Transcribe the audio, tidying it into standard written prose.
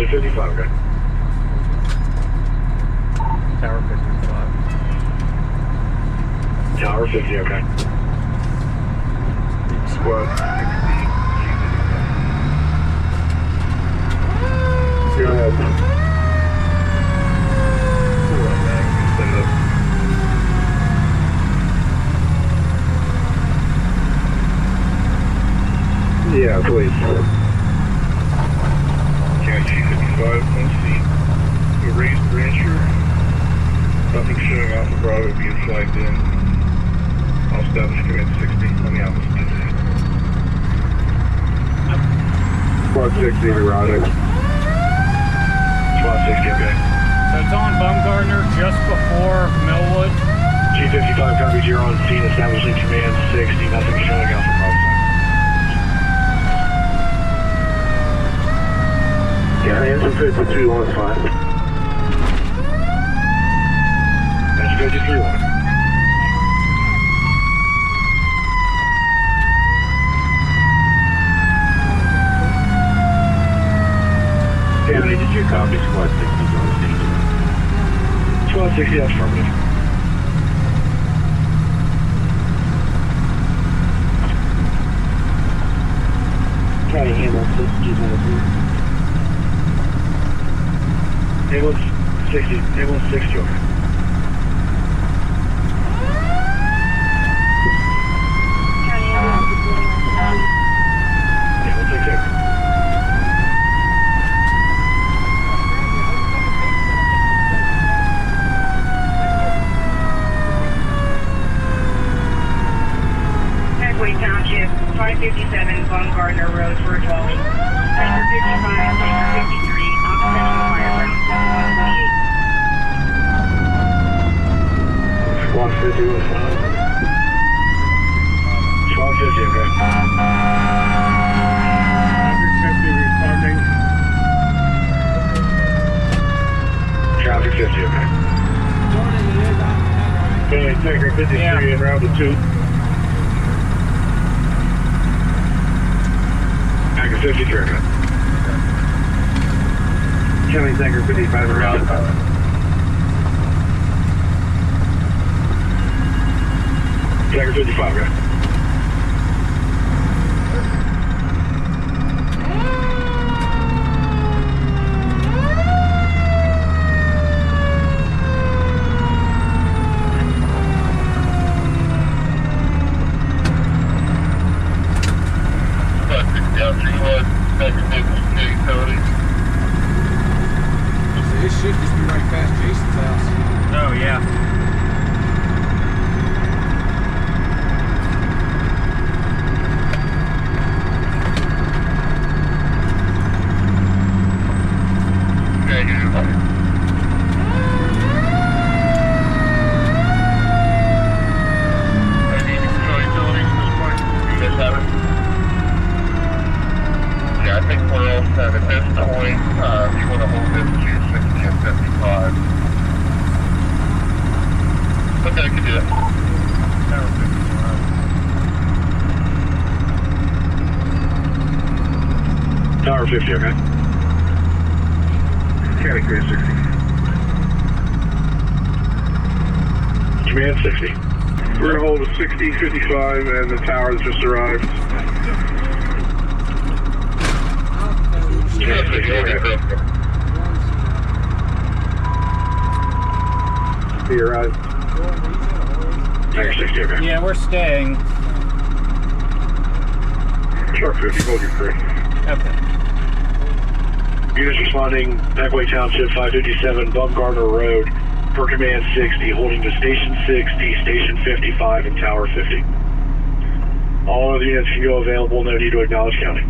Township 55, okay. Tower 55. Tower 50, okay. Squad. Go ahead. Yeah, please. County 55, one seat. A raised rancher. Nothing showing Alpha Bravo being flagged in. I'll establish command 60 on the opposite. Squad 60, erotic. Squad 60, okay. So it's on Baumgartner just before Millwood. G55, copies, you're on scene, establishing command 60, nothing showing Alpha Bravo. Yeah, answer 52, one's fine. That's 53, one. County, did you copy Squad 60 on station? Squad 60, that's affirmative. County ambulance 60 is on the route. Ambulance 60, ambulance 60, okay. Ambulance 60. West Township, 557 Baumgartner Road for a dwelling. Tanker 55, Tanker 53, occupational fire ground, Squad 50 was fine. Squad 50, okay. 150 responding. Traffic 50, okay. Okay, Tanker 53 en route to 2. Tanker 53, okay. County Tanker 55 around. Tanker 55, okay. It should just be right past Jason's house. Oh, yeah. I think we're all set at this point. If you want to hold this to 60 and 55. Okay, I can do that. Tower 50, okay. County Command 60. Command 60. We're going to hold a 60, 55, and the tower has just arrived. Yeah, 60, okay. He arrived. Tanker 60, okay. Yeah, we're staying. Truck 50, hold your free. Okay. Units responding, Peckway Township, 557 Baumgartner Road, for command 60, holding to station 60, station 55, and tower 50. All other units can go available, no need to acknowledge county.